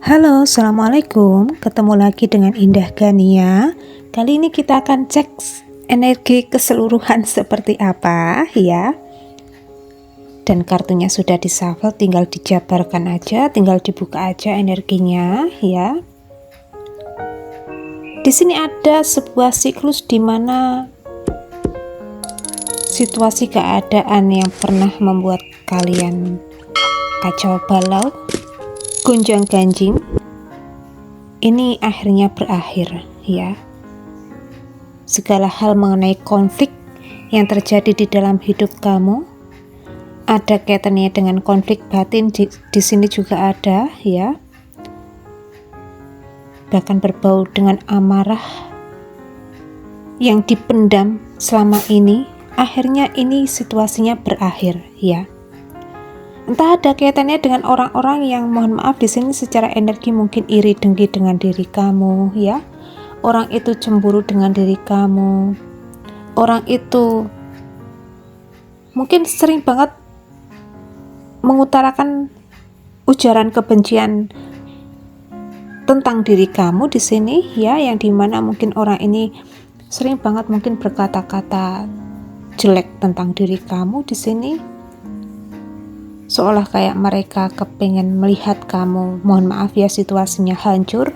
Halo, Assalamualaikum. Ketemu lagi dengan Indah Gania. Kali ini kita akan cek energi keseluruhan seperti apa ya. Dan kartunya sudah di-shuffle, tinggal dijabarkan aja, tinggal dibuka aja energinya ya. Di sini ada sebuah siklus di mana situasi keadaan yang pernah membuat kalian kacau balau, gonjang ganjing, ini akhirnya berakhir ya. Segala hal mengenai konflik yang terjadi di dalam hidup kamu ada kaitannya dengan konflik batin di sini juga ada ya. Bahkan berbau dengan amarah yang dipendam selama ini, akhirnya ini situasinya berakhir ya. Entah ada kaitannya dengan orang-orang yang mohon maaf di sini secara energi mungkin iri dengki dengan diri kamu ya. Orang itu cemburu dengan diri kamu. Orang itu mungkin sering banget mengutarakan ujaran kebencian tentang diri kamu di sini ya, yang dimana mungkin orang ini sering banget mungkin berkata-kata jelek tentang diri kamu di sini. Seolah kayak mereka kepengen melihat kamu, mohon maaf ya, situasinya hancur.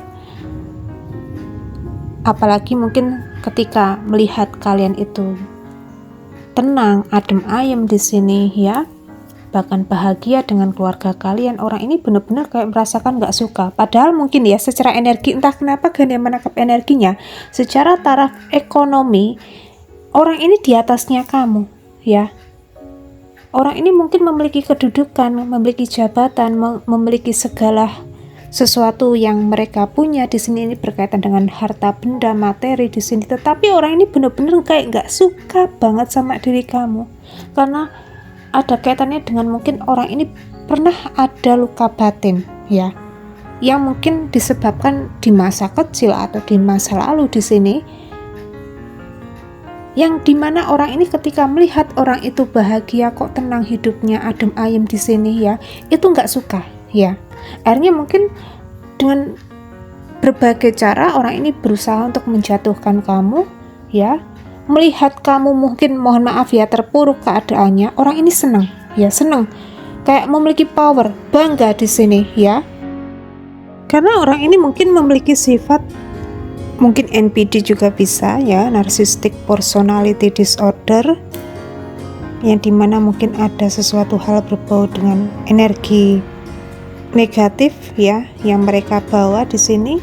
Apalagi mungkin ketika melihat kalian itu tenang, adem ayem di sini ya, bahkan bahagia dengan keluarga kalian, orang ini benar-benar kayak merasakan gak suka. Padahal mungkin ya secara energi, entah kenapa Gania menangkap energinya, secara taraf ekonomi orang ini di atasnya kamu ya. Orang ini mungkin memiliki kedudukan, memiliki jabatan, memiliki segala sesuatu yang mereka punya di sini. Ini berkaitan dengan harta benda materi di sini. Tetapi orang ini benar-benar kayak nggak suka banget sama diri kamu, karena ada kaitannya dengan mungkin orang ini pernah ada luka batin ya, yang mungkin disebabkan di masa kecil atau di masa lalu di sini. Yang dimana orang ini ketika melihat orang itu bahagia kok, tenang hidupnya, adem ayem di sini ya, itu nggak suka ya. Akhirnya mungkin dengan berbagai cara orang ini berusaha untuk menjatuhkan kamu ya. Melihat kamu mungkin mohon maaf ya terpuruk keadaannya, orang ini senang ya, senang kayak memiliki power, bangga di sini ya. Karena orang ini mungkin memiliki sifat, mungkin NPD juga bisa ya, Narcissistic Personality Disorder, yang dimana mungkin ada sesuatu hal berbau dengan energi negatif ya yang mereka bawa di sini,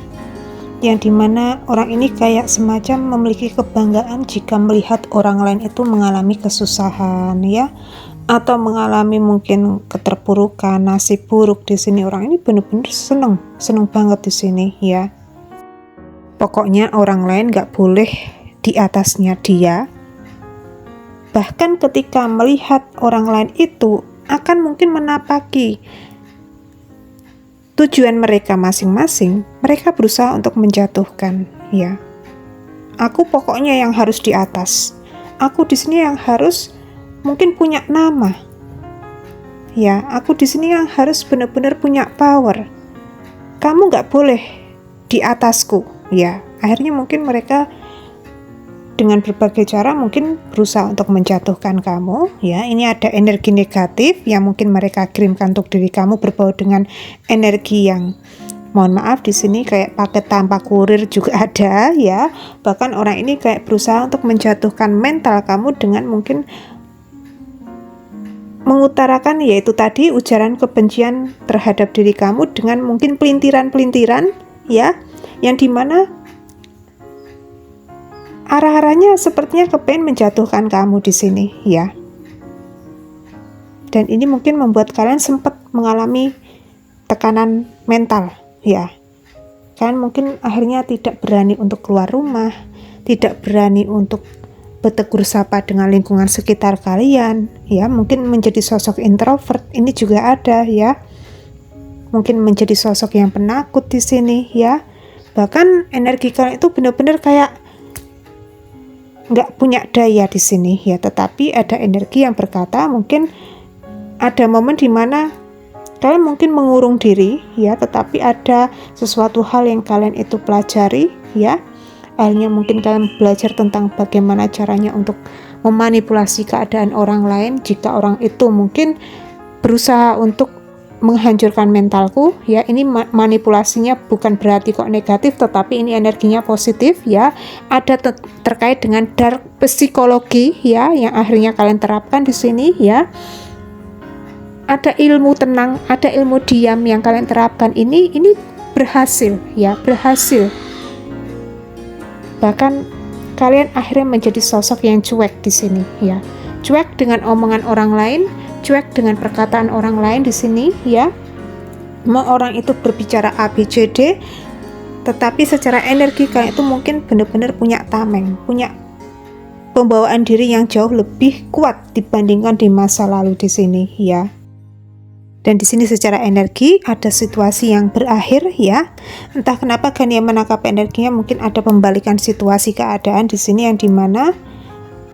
yang dimana orang ini kayak semacam memiliki kebanggaan jika melihat orang lain itu mengalami kesusahan ya, atau mengalami mungkin keterpurukan, nasib buruk di sini. Orang ini benar-benar seneng banget di sini ya. Pokoknya orang lain gak boleh di atasnya dia. Bahkan ketika melihat orang lain itu akan mungkin menapaki tujuan mereka masing-masing, mereka berusaha untuk menjatuhkan ya. Aku pokoknya yang harus di atas. Aku di sini yang harus mungkin punya nama. Ya, aku di sini yang harus benar-benar punya power. Kamu gak boleh di atasku ya. Akhirnya mungkin mereka dengan berbagai cara mungkin berusaha untuk menjatuhkan kamu ya. Ini ada energi negatif yang mungkin mereka kirimkan untuk diri kamu, berbau dengan energi yang mohon maaf di sini kayak paket tanpa kurir juga ada ya. Bahkan orang ini kayak berusaha untuk menjatuhkan mental kamu dengan mungkin mengutarakan yaitu tadi ujaran kebencian terhadap diri kamu dengan mungkin pelintiran-pelintiran ya, yang dimana arah-arahnya sepertinya kepengen menjatuhkan kamu di sini ya. Dan ini mungkin membuat kalian sempat mengalami tekanan mental ya. Kalian mungkin akhirnya tidak berani untuk keluar rumah, tidak berani untuk bertegur sapa dengan lingkungan sekitar kalian ya. Mungkin menjadi sosok introvert, ini juga ada ya. Mungkin menjadi sosok yang penakut di sini ya. Bahkan energi kalian itu benar-benar kayak nggak punya daya di sini ya. Tetapi ada energi yang berkata mungkin ada momen dimana Kalian mungkin mengurung diri ya, tetapi ada sesuatu hal yang kalian itu pelajari ya. Akhirnya mungkin kalian belajar tentang bagaimana caranya untuk memanipulasi keadaan orang lain. Jika orang itu mungkin berusaha untuk menghancurkan mentalku ya, ini manipulasinya bukan berarti kok negatif, tetapi ini energinya positif ya. Ada terkait dengan dark psikologi ya, yang akhirnya kalian terapkan di sini ya. Ada ilmu tenang, ada ilmu diam yang kalian terapkan, ini berhasil ya, berhasil. Bahkan kalian akhirnya menjadi sosok yang cuek di sini ya. Cuek dengan omongan orang lain, cuek dengan perkataan orang lain di sini ya. Mau orang itu berbicara A, B, C, D, tetapi secara energi kalian itu mungkin benar-benar punya tameng, punya pembawaan diri yang jauh lebih kuat dibandingkan di masa lalu di sini ya. Dan di sini secara energi ada situasi yang berakhir ya. Entah kenapa Gania menangkap energinya, mungkin ada pembalikan situasi keadaan di sini yang dimana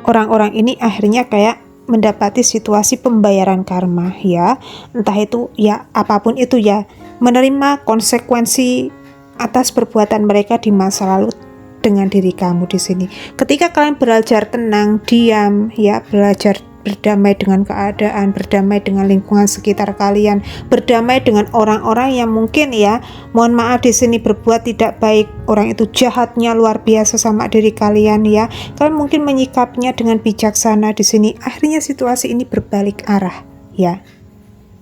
orang-orang ini akhirnya kayak mendapati situasi pembayaran karma ya. Entah itu ya apapun itu ya, menerima konsekuensi atas perbuatan mereka di masa lalu dengan diri kamu di sini. Ketika kalian belajar tenang, diam ya, belajar berdamai dengan keadaan, berdamai dengan lingkungan sekitar kalian, berdamai dengan orang-orang yang mungkin ya, mohon maaf di sini berbuat tidak baik, orang itu jahatnya luar biasa sama diri kalian ya. Kalian mungkin menyikapinya dengan bijaksana di sini. Akhirnya situasi ini berbalik arah ya.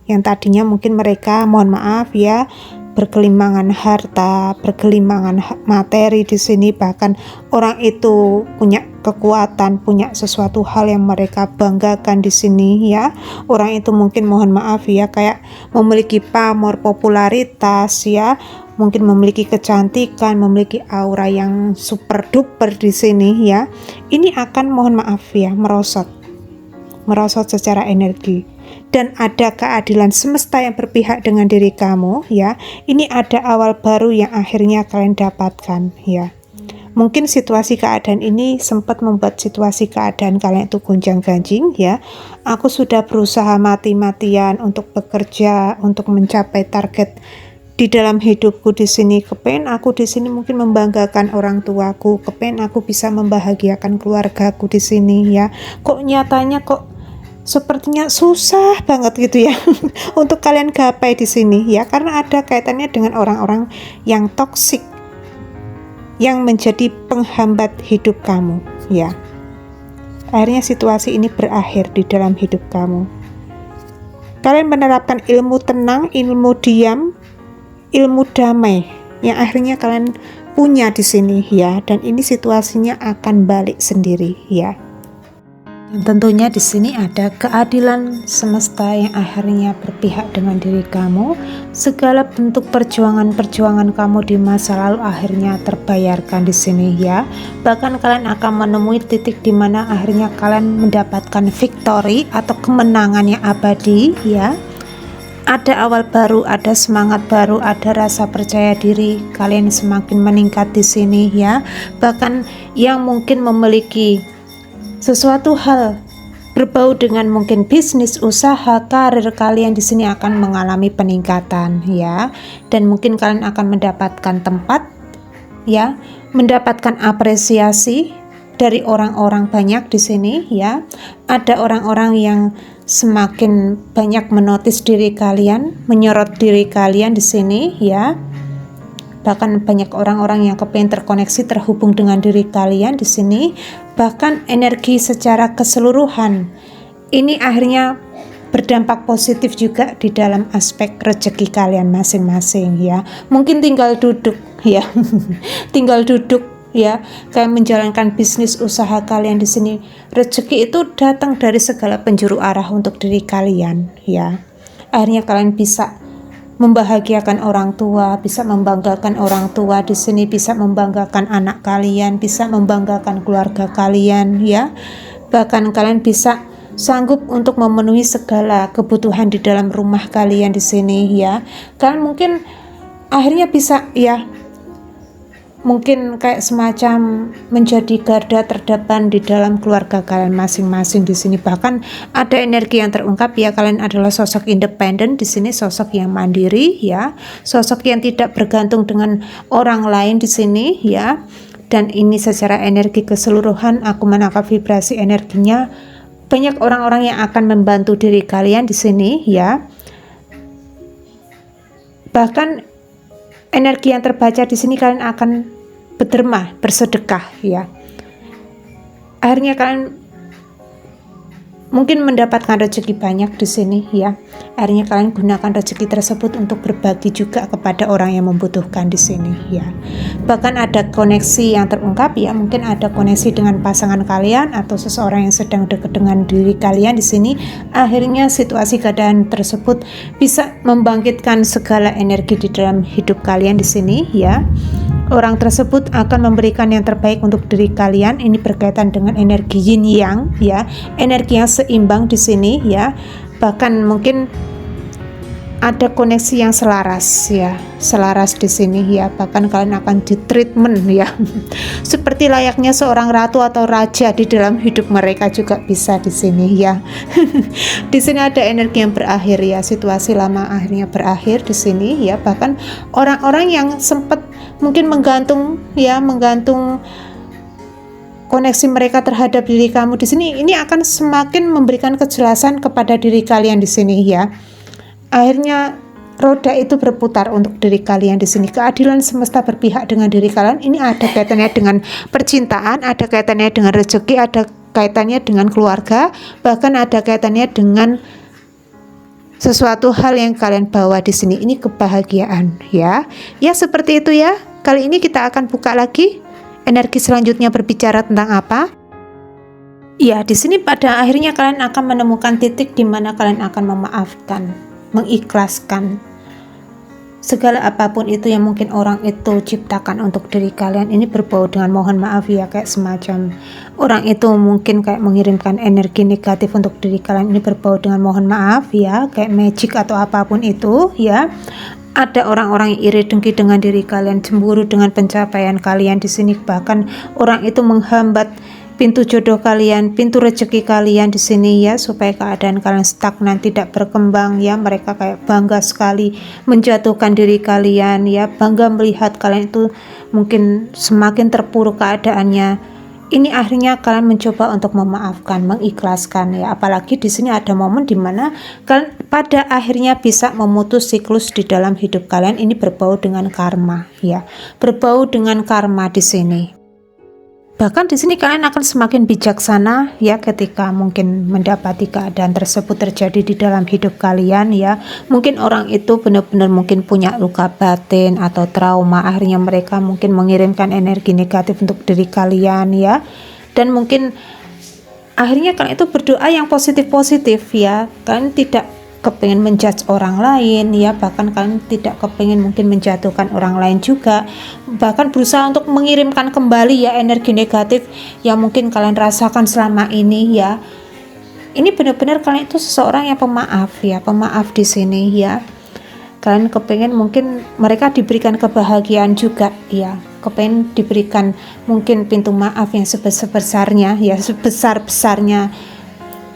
Yang tadinya mungkin mereka, mohon maaf ya, bergelimangan harta, bergelimangan materi di sini, bahkan orang itu punya kekuatan, punya sesuatu hal yang mereka banggakan di sini ya. Orang itu mungkin mohon maaf ya, kayak memiliki pamor, popularitas ya, mungkin memiliki kecantikan, memiliki aura yang super duper di sini ya. Ini akan mohon maaf ya, merosot secara energi. Dan ada keadilan semesta yang berpihak dengan diri kamu ya. Ini ada awal baru yang akhirnya kalian dapatkan ya. Mungkin situasi keadaan ini sempat membuat situasi keadaan kalian itu gonjang-ganjing ya. Aku sudah berusaha mati-matian untuk bekerja, untuk mencapai target di dalam hidupku di sini. Kepengen aku di sini mungkin membanggakan orang tuaku, kepengen aku bisa membahagiakan keluargaku di sini ya. Kok nyatanya kok sepertinya susah banget gitu ya untuk kalian gapai di sini ya, karena ada kaitannya dengan orang-orang yang toksik yang menjadi penghambat hidup kamu ya. Akhirnya situasi ini berakhir di dalam hidup kamu. Kalian menerapkan ilmu tenang, ilmu diam, ilmu damai yang akhirnya kalian punya di sini ya, dan ini situasinya akan balik sendiri ya. Dan tentunya di sini ada keadilan semesta yang akhirnya berpihak dengan diri kamu. Segala bentuk perjuangan kamu di masa lalu akhirnya terbayarkan di sini ya. Bahkan kalian akan menemui titik di mana akhirnya kalian mendapatkan victory atau kemenangan yang abadi ya. Ada awal baru, ada semangat baru, ada rasa percaya diri kalian semakin meningkat di sini ya. Bahkan yang mungkin memiliki sesuatu hal berbau dengan mungkin bisnis, usaha, karir kalian di sini akan mengalami peningkatan ya, dan mungkin kalian akan mendapatkan tempat ya, mendapatkan apresiasi dari orang-orang banyak di sini ya. Ada orang-orang yang semakin banyak menotis diri kalian, menyorot diri kalian di sini ya. Bahkan banyak orang-orang yang kepengen terkoneksi, terhubung dengan diri kalian di sini. Bahkan energi secara keseluruhan ini akhirnya berdampak positif juga di dalam aspek rezeki kalian masing-masing ya. Mungkin tinggal duduk ya, tinggal duduk ya, kayak menjalankan bisnis usaha kalian di sini. Rezeki itu datang dari segala penjuru arah untuk diri kalian ya. Akhirnya kalian bisa membahagiakan orang tua, bisa membanggakan orang tua di sini, bisa membanggakan anak kalian, bisa membanggakan keluarga kalian ya. Bahkan kalian bisa sanggup untuk memenuhi segala kebutuhan di dalam rumah kalian di sini ya. Kalian mungkin akhirnya bisa ya mungkin kayak semacam menjadi garda terdepan di dalam keluarga kalian masing-masing di sini. Bahkan ada energi yang terungkap ya, kalian adalah sosok independen di sini, sosok yang mandiri ya, sosok yang tidak bergantung dengan orang lain di sini ya. Dan ini secara energi keseluruhan aku menangkap vibrasi energinya, banyak orang-orang yang akan membantu diri kalian di sini ya. Bahkan energi yang terbaca di sini, kalian akan berderma, bersedekah ya. Akhirnya kalian mungkin mendapatkan rezeki banyak di sini ya. Akhirnya kalian gunakan rezeki tersebut untuk berbagi juga kepada orang yang membutuhkan di sini ya. Bahkan ada koneksi yang terungkap ya, mungkin ada koneksi dengan pasangan kalian atau seseorang yang sedang dekat dengan diri kalian di sini. Akhirnya situasi keadaan tersebut bisa membangkitkan segala energi di dalam hidup kalian di sini ya. Orang tersebut akan memberikan yang terbaik untuk diri kalian. Ini berkaitan dengan energi yin yang ya, energi yang seimbang di sini ya. Bahkan mungkin ada koneksi yang selaras ya, selaras di sini ya. Bahkan kalian akan ditreatment ya seperti layaknya seorang ratu atau raja di dalam hidup mereka juga bisa di sini ya. Di sini ada energi yang berakhir ya, situasi lama akhirnya berakhir di sini ya. Bahkan orang-orang yang sempat mungkin menggantung koneksi mereka terhadap diri kamu di sini, ini akan semakin memberikan kejelasan kepada diri kalian di sini ya. Akhirnya roda itu berputar untuk diri kalian di sini. Keadilan semesta berpihak dengan diri kalian. Ini ada kaitannya dengan percintaan, ada kaitannya dengan rezeki, ada kaitannya dengan keluarga, bahkan ada kaitannya dengan sesuatu hal yang kalian bawa di sini. Ini kebahagiaan ya. Ya seperti itu ya. Kali ini kita akan buka lagi energi selanjutnya berbicara tentang apa? Ya, di sini pada akhirnya kalian akan menemukan titik di mana kalian akan memaafkan, mengikhlaskan segala apapun itu yang mungkin orang itu ciptakan untuk diri kalian. Ini berbau dengan mohon maaf ya, kayak semacam orang itu mungkin kayak mengirimkan energi negatif untuk diri kalian. Ini berbau dengan mohon maaf ya, kayak magic atau apapun itu ya. Ada orang-orang yang iri dengki dengan diri kalian, cemburu dengan pencapaian kalian di sini. Bahkan orang itu menghambat pintu jodoh kalian, pintu rezeki kalian di sini ya, supaya keadaan kalian stagnan, tidak berkembang ya. Mereka kayak bangga sekali menjatuhkan diri kalian ya, bangga melihat kalian itu mungkin semakin terpuruk keadaannya. Ini akhirnya kalian mencoba untuk memaafkan, mengikhlaskan ya. Apalagi di sini ada momen dimana kalian pada akhirnya bisa memutus siklus di dalam hidup kalian. Ini berbau dengan karma ya, berbau dengan karma di sini. Bahkan di sini kalian akan semakin bijaksana ya ketika mungkin mendapati keadaan tersebut terjadi di dalam hidup kalian ya. Mungkin orang itu benar-benar mungkin punya luka batin atau trauma, akhirnya mereka mungkin mengirimkan energi negatif untuk diri kalian ya. Dan mungkin akhirnya kalian itu berdoa yang positif-positif ya. Kalian tidak kepengen menjudge orang lain ya, bahkan kalian tidak kepengen mungkin menjatuhkan orang lain juga, bahkan berusaha untuk mengirimkan kembali ya energi negatif yang mungkin kalian rasakan selama ini ya. Ini benar-benar kalian itu seseorang yang pemaaf ya, pemaaf di sini ya. Kalian kepengen mungkin mereka diberikan kebahagiaan juga ya, kepengen diberikan mungkin pintu maaf yang sebesar-besarnya ya, sebesar-besarnya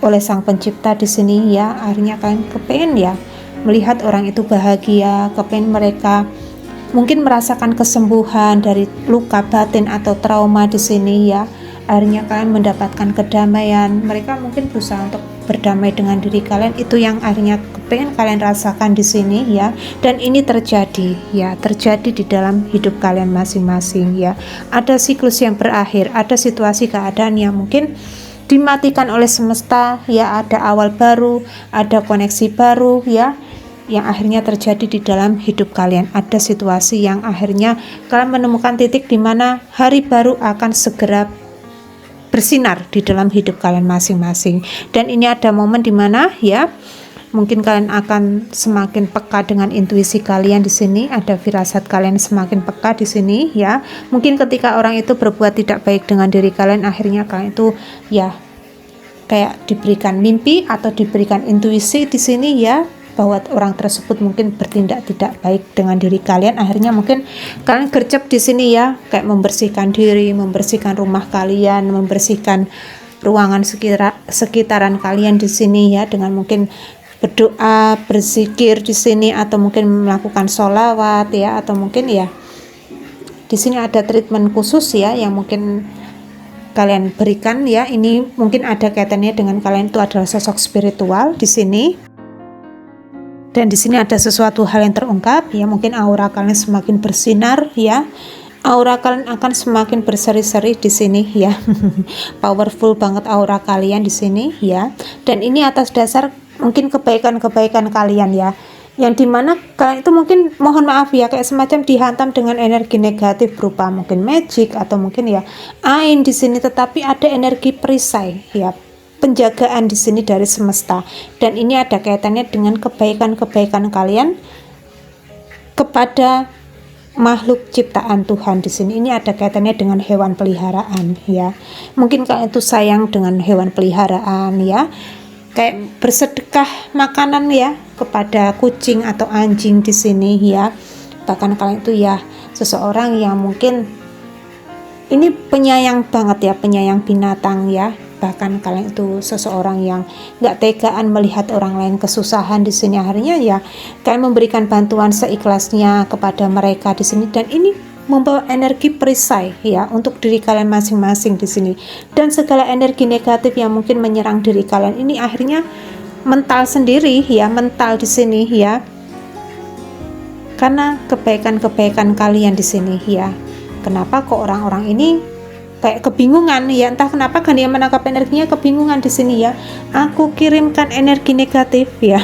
oleh Sang Pencipta di sini ya. Akhirnya kalian kepengen ya melihat orang itu bahagia, kepengen mereka mungkin merasakan kesembuhan dari luka batin atau trauma di sini ya. Akhirnya kalian mendapatkan kedamaian, mereka mungkin berusaha untuk berdamai dengan diri kalian. Itu yang akhirnya kepengen kalian rasakan di sini ya. Dan ini terjadi ya, terjadi di dalam hidup kalian masing-masing ya. Ada siklus yang berakhir, ada situasi keadaan yang mungkin dimatikan oleh semesta ya, ada awal baru, ada koneksi baru ya, yang akhirnya terjadi di dalam hidup kalian. Ada situasi yang akhirnya kalian menemukan titik di mana hari baru akan segera bersinar di dalam hidup kalian masing-masing. Dan ini ada momen di mana ya, mungkin kalian akan semakin peka dengan intuisi kalian di sini, ada firasat kalian semakin peka di sini ya. Mungkin ketika orang itu berbuat tidak baik dengan diri kalian, akhirnya kalian itu ya kayak diberikan mimpi atau diberikan intuisi di sini ya, bahwa orang tersebut mungkin bertindak tidak baik dengan diri kalian, akhirnya mungkin kalian gercep di sini ya, kayak membersihkan diri, membersihkan rumah kalian, membersihkan ruangan sekitaran kalian di sini ya, dengan mungkin berdoa, berzikir di sini, atau mungkin melakukan sholawat ya, atau mungkin ya di sini ada treatment khusus ya yang mungkin kalian berikan ya. Ini mungkin ada kaitannya dengan kalian itu adalah sosok spiritual di sini, dan di sini ada sesuatu hal yang terungkap ya. Mungkin aura kalian semakin bersinar ya, aura kalian akan semakin berseri-seri di sini ya. Powerful banget aura kalian di sini ya, dan ini atas dasar mungkin kebaikan-kebaikan kalian ya, yang dimana kalian itu mungkin, mohon maaf ya, kayak semacam dihantam dengan energi negatif berupa mungkin magic atau mungkin ya ain di sini, tetapi ada energi perisai ya, penjagaan di sini dari semesta, dan ini ada kaitannya dengan kebaikan-kebaikan kalian kepada makhluk ciptaan Tuhan di sini. Ini ada kaitannya dengan hewan peliharaan ya. Mungkin kalian itu sayang dengan hewan peliharaan ya, kayak bersedekah makanan ya kepada kucing atau anjing di sini ya. Bahkan kalian itu ya seseorang yang mungkin ini penyayang banget ya, penyayang binatang ya. Bahkan kalian itu seseorang yang nggak tegaan melihat orang lain kesusahan di sini. Akhirnya ya kalian memberikan bantuan seikhlasnya kepada mereka di sini, dan ini membawa energi perisai ya untuk diri kalian masing-masing di sini. Dan segala energi negatif yang mungkin menyerang diri kalian ini akhirnya mental sendiri ya, mental di sini ya, karena kebaikan-kebaikan kalian di sini ya. Kenapa kok orang-orang ini kayak kebingungan ya, entah kenapa kan dia menangkap energinya kebingungan di sini ya. Aku kirimkan energi negatif ya.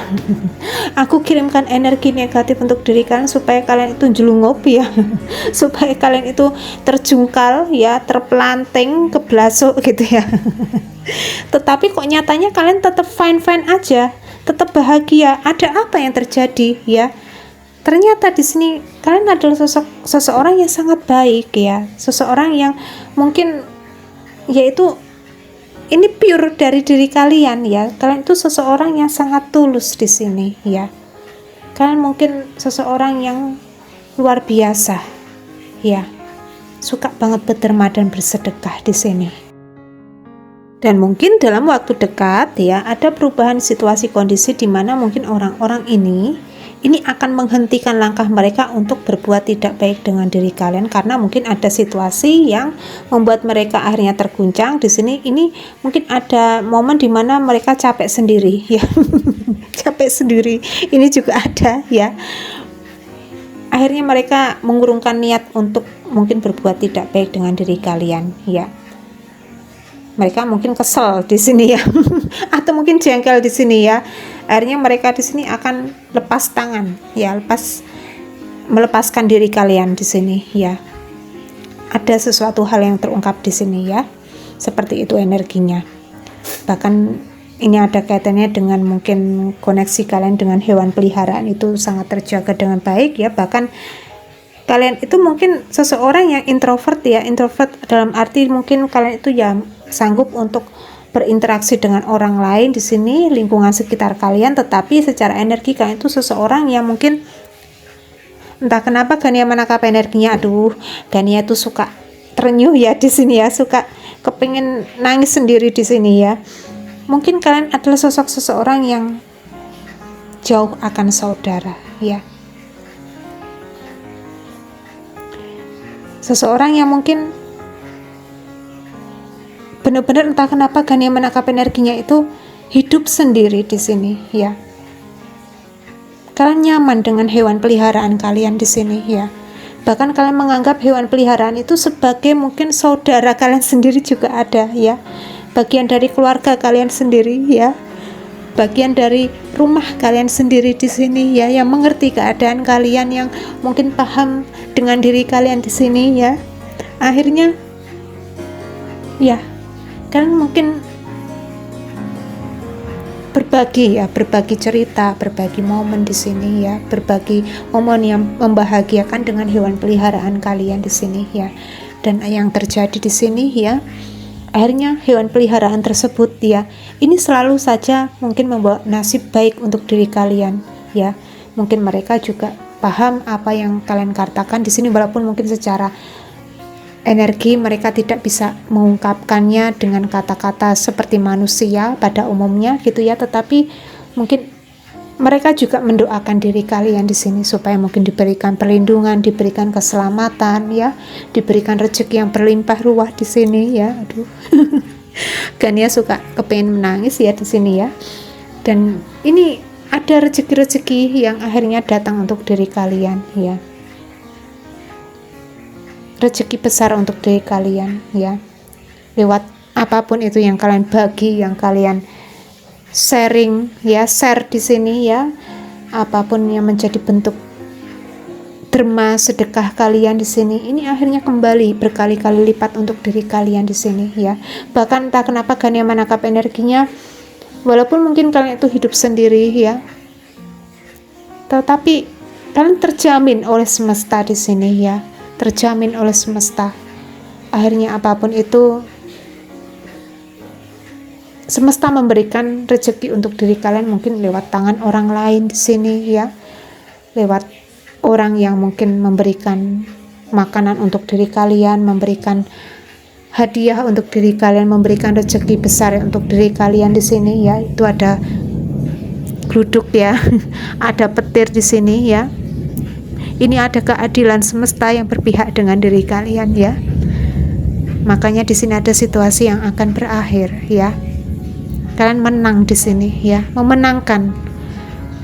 Aku kirimkan energi negatif untuk diri kalian supaya kalian itu jelungup ya. Supaya kalian itu terjungkal ya, terpelanting, keblasuk gitu ya. Tetapi kok nyatanya kalian tetap fine-fine aja, tetap bahagia. Ada apa yang terjadi ya? Ternyata di sini kalian adalah seseorang yang sangat baik ya, seseorang yang mungkin yaitu ini pure dari diri kalian ya. Kalian itu seseorang yang sangat tulus di sini ya. Kalian mungkin seseorang yang luar biasa ya, suka banget berderma dan bersedekah di sini. Dan mungkin dalam waktu dekat ya ada perubahan situasi kondisi di mana mungkin orang-orang ini akan menghentikan langkah mereka untuk berbuat tidak baik dengan diri kalian, karena mungkin ada situasi yang membuat mereka akhirnya terguncang di sini. Ini mungkin ada momen di mana mereka capek sendiri ya. Capek sendiri ini juga ada ya. Akhirnya mereka mengurungkan niat untuk mungkin berbuat tidak baik dengan diri kalian ya. Mereka mungkin kesel di sini ya, atau mungkin jengkel di sini ya. Akhirnya mereka di sini akan lepas tangan ya, melepaskan diri kalian di sini ya. Ada sesuatu hal yang terungkap di sini ya, seperti itu energinya. Bahkan ini ada kaitannya dengan mungkin koneksi kalian dengan hewan peliharaan itu sangat terjaga dengan baik ya. Bahkan kalian itu mungkin seseorang yang introvert ya, introvert dalam arti mungkin kalian itu ya sanggup untuk berinteraksi dengan orang lain di sini, lingkungan sekitar kalian, tetapi secara energi kalian itu seseorang yang mungkin entah kenapa Gania menangkap energinya, aduh Gania itu suka terenyuh ya di sini ya, suka kepingin nangis sendiri di sini ya. Mungkin kalian adalah sosok seseorang yang jauh akan saudara ya. Seseorang yang mungkin benar-benar entah kenapa Gania menangkap energinya itu hidup sendiri di sini ya. Kalian nyaman dengan hewan peliharaan kalian di sini ya. Bahkan kalian menganggap hewan peliharaan itu sebagai mungkin saudara kalian sendiri juga ada ya. Bagian dari keluarga kalian sendiri ya. Bagian dari rumah kalian sendiri di sini ya, yang mengerti keadaan kalian, yang mungkin paham dengan diri kalian di sini ya. Akhirnya ya kalian mungkin berbagi cerita, berbagi momen di sini ya, berbagi momen yang membahagiakan dengan hewan peliharaan kalian di sini ya. Dan yang terjadi di sini ya, akhirnya hewan peliharaan tersebut ya, ini selalu saja mungkin membawa nasib baik untuk diri kalian ya. Mungkin mereka juga paham apa yang kalian katakan di sini, walaupun mungkin secara energi mereka tidak bisa mengungkapkannya dengan kata-kata seperti manusia pada umumnya gitu ya, tetapi mungkin mereka juga mendoakan diri kalian di sini supaya mungkin diberikan perlindungan, diberikan keselamatan ya, diberikan rezeki yang berlimpah ruah di sini ya. Aduh. Gania suka kepengen menangis ya di sini ya. Dan ini ada rezeki-rezeki yang akhirnya datang untuk diri kalian ya. Rezeki besar untuk diri kalian ya, lewat apapun itu yang kalian bagi, yang kalian sharing ya, share di sini ya, apapun yang menjadi bentuk derma sedekah kalian di sini, ini akhirnya kembali berkali-kali lipat untuk diri kalian di sini ya. Bahkan entah kenapa Gania menangkap energinya, walaupun mungkin kalian itu hidup sendiri ya, tetapi kalian terjamin oleh semesta di sini ya, terjamin oleh semesta. Akhirnya apapun itu, semesta memberikan rezeki untuk diri kalian, mungkin lewat tangan orang lain di sini ya, lewat orang yang mungkin memberikan makanan untuk diri kalian, memberikan hadiah untuk diri kalian, memberikan rezeki besar untuk diri kalian di sini ya. Itu ada gluduk ya, ada petir di sini ya. Ini ada keadilan semesta yang berpihak dengan diri kalian ya. Makanya di sini ada situasi yang akan berakhir ya. Kalian menang di sini ya, memenangkan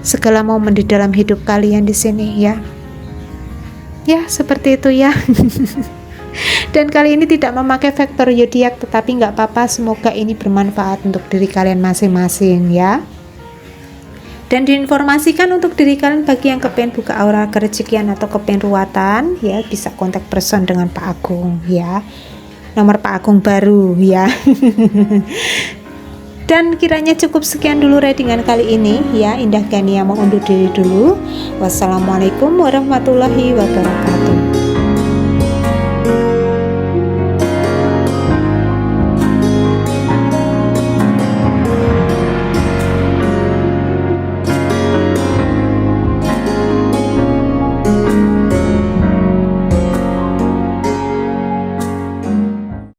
segala momen di dalam hidup kalian di sini ya. Ya, seperti itu ya. Dan kali ini tidak memakai faktor zodiak, tetapi nggak apa-apa, semoga ini bermanfaat untuk diri kalian masing-masing ya. Dan diinformasikan untuk diri kalian bagi yang kepengen buka aura kerezekian atau kepengen ruatan ya, bisa kontak person dengan Pak Agung ya, nomor Pak Agung baru ya. Dan kiranya cukup sekian dulu readingan kali ini ya. Indah Gania mau undur diri dulu. Wassalamualaikum warahmatullahi wabarakatuh.